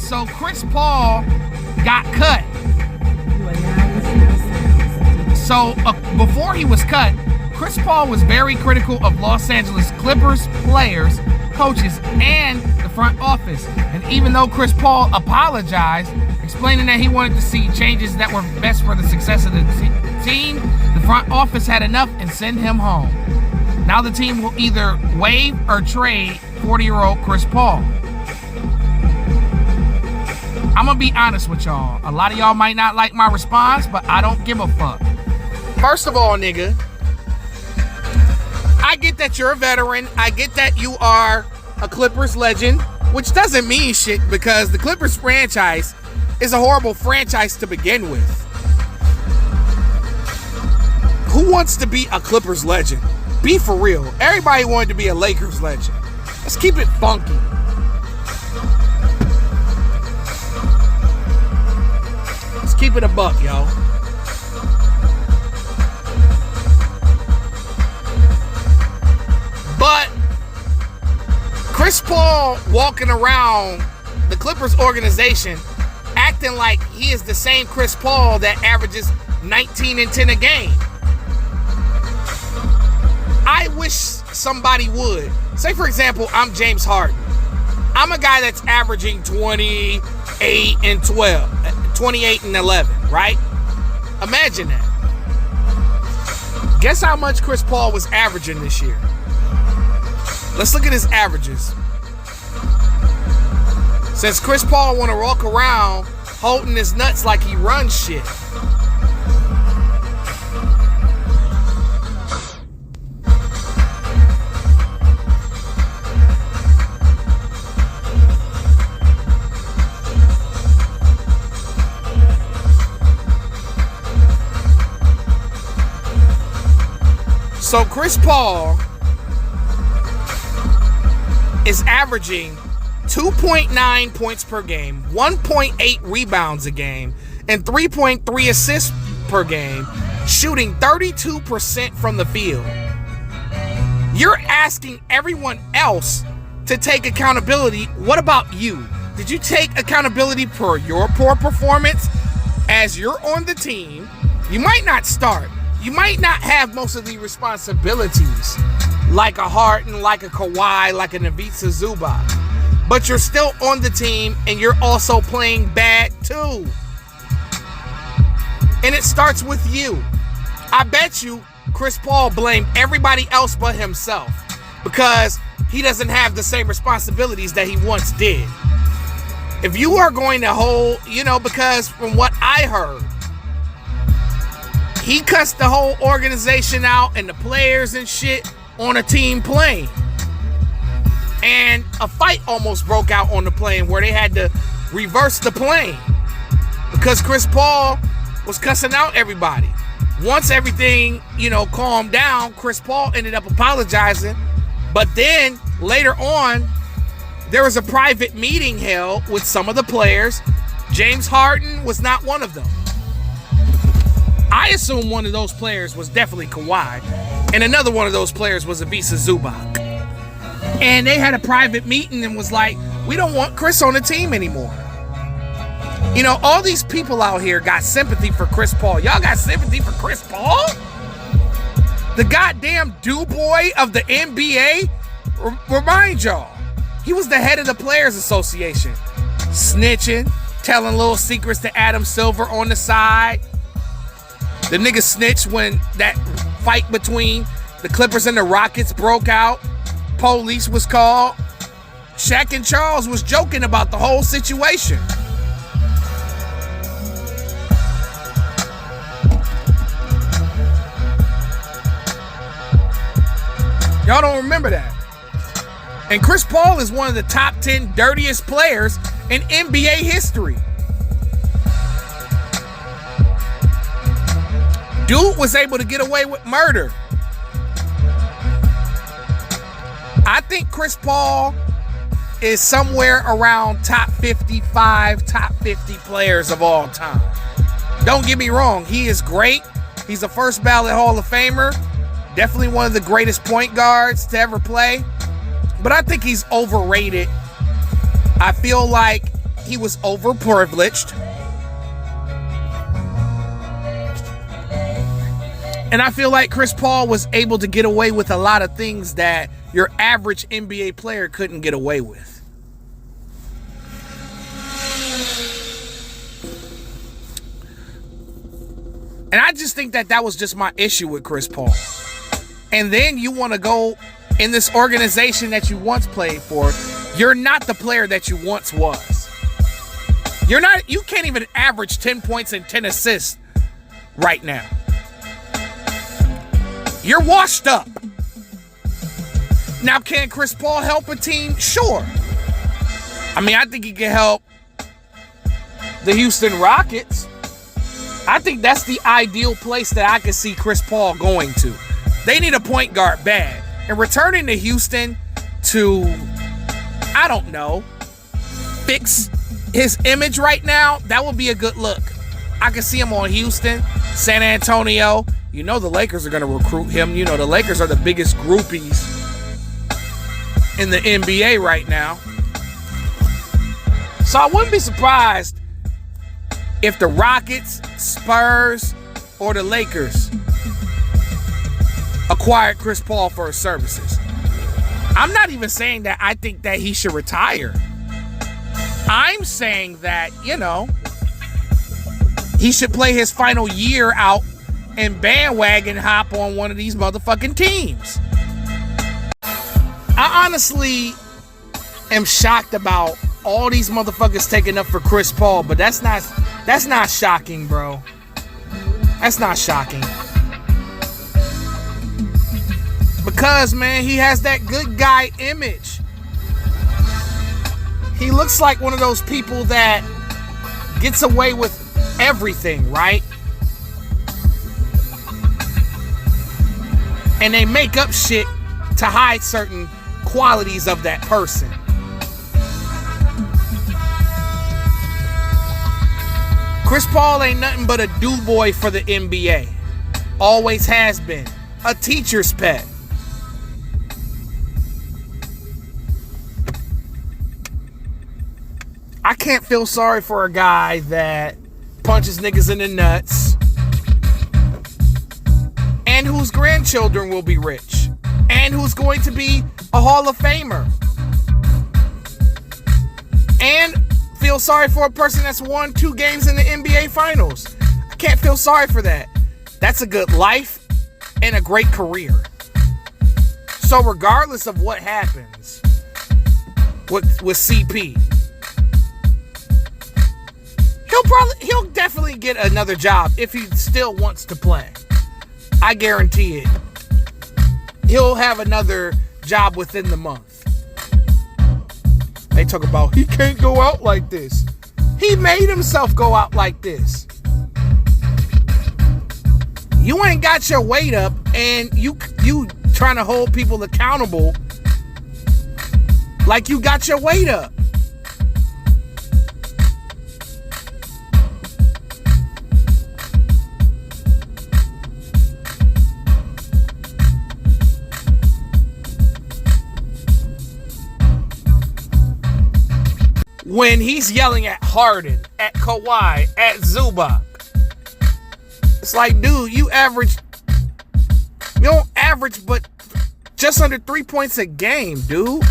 So Chris Paul got cut. So before he was cut, Chris Paul was very critical of Los Angeles Clippers players, coaches, and the front office. And even though Chris Paul apologized, explaining that he wanted to see changes that were best for the success of the team, the front office had enough and sent him home. Now the team will either waive or trade 40-year-old Chris Paul. I'm gonna be honest with y'all. A lot of y'all might not like my response, but I don't give a fuck. First of all, nigga, I get that you're a veteran. I get that you are a Clippers legend, which doesn't mean shit because the Clippers franchise is a horrible franchise to begin with. Who wants to be a Clippers legend? Be for real. Everybody wanted to be a Lakers legend. Let's keep it funky. Let's keep it a buck, yo. But Chris Paul walking around the Clippers organization acting like he is the same Chris Paul that averages 19 and 10 a game. I wish somebody would. Say, for example, I'm James Harden. I'm a guy that's averaging 28 and 12, 28 and 11, right? Imagine that. Guess how much Chris Paul was averaging this year? Let's look at his averages. Since Chris Paul want to walk around holding his nuts like he runs shit. So Chris Paul is averaging 2.9 points per game, 1.8 rebounds a game, and 3.3 assists per game, shooting 32% from the field. You're asking everyone else to take accountability. What about you? Did you take accountability for your poor performance as you're on the team? You might not start. You might not have most of the responsibilities like a Harden, like a Kawhi, like a Ivica Zubac. But you're still on the team and you're also playing bad too. And it starts with you. I bet you Chris Paul blamed everybody else but himself because he doesn't have the same responsibilities that he once did. If you are going to hold, because from what I heard, he cussed the whole organization out and the players and shit on a team plane. And a fight almost broke out on the plane where they had to reverse the plane because Chris Paul was cussing out everybody. Once everything, calmed down, Chris Paul ended up apologizing. But then later on, there was a private meeting held with some of the players. James Harden was not one of them. I assume one of those players was definitely Kawhi, and another one of those players was Ivica Zubac. And they had a private meeting and was like, we don't want Chris on the team anymore. All these people out here got sympathy for Chris Paul. Y'all got sympathy for Chris Paul? The goddamn do-boy of the NBA? Remind y'all, he was the head of the Players Association. Snitching, telling little secrets to Adam Silver on the side. The nigga snitched when that fight between the Clippers and the Rockets broke out. Police was called. Shaq and Charles was joking about the whole situation. Y'all don't remember that. And Chris Paul is one of the top 10 dirtiest players in NBA history. Dude was able to get away with murder. I think Chris Paul is somewhere around top 55, top 50 players of all time. Don't get me wrong, he is great. He's a first ballot Hall of Famer. Definitely one of the greatest point guards to ever play. But I think he's overrated. I feel like he was overprivileged. And I feel like Chris Paul was able to get away with a lot of things that your average NBA player couldn't get away with. And I just think that was just my issue with Chris Paul. And then you want to go in this organization that you once played for. You're not the player that you once was. You can't even average 10 points and 10 assists right now. You're washed up. Now, can Chris Paul help a team? Sure. I mean, I think he can help the Houston Rockets. I think that's the ideal place that I could see Chris Paul going to. They need a point guard bad. And returning to Houston to, I don't know, fix his image right now, that would be a good look. I can see him on Houston, San Antonio. You know the Lakers are going to recruit him. You know the Lakers are the biggest groupies in the NBA right now. So I wouldn't be surprised if the Rockets, Spurs, or the Lakers acquired Chris Paul for his services. I'm not even saying that I think that he should retire. I'm saying that, he should play his final year out and bandwagon hop on one of these motherfucking teams. I honestly am shocked about all these motherfuckers taking up for Chris Paul, but that's not shocking, bro. That's not shocking. Because, man, he has that good guy image. He looks like one of those people that gets away with everything, right? And they make up shit to hide certain qualities of that person. Chris Paul ain't nothing but a do-boy for the NBA. Always has been. A teacher's pet. I can't feel sorry for a guy that punches niggas in the nuts and whose grandchildren will be rich and who's going to be a Hall of Famer. And feel sorry for a person that's won 2 games in the NBA Finals. I can't feel sorry for that. That's a good life and a great career. So regardless of what happens with CP, he'll definitely get another job if he still wants to play. I guarantee it. He'll have another job within the month. They talk about he can't go out like this. He made himself go out like this. You ain't got your weight up, and you trying to hold people accountable like you got your weight up. When he's yelling at Harden, at Kawhi, at Zubac. It's like, dude, you don't average but just under 3 points a game, dude.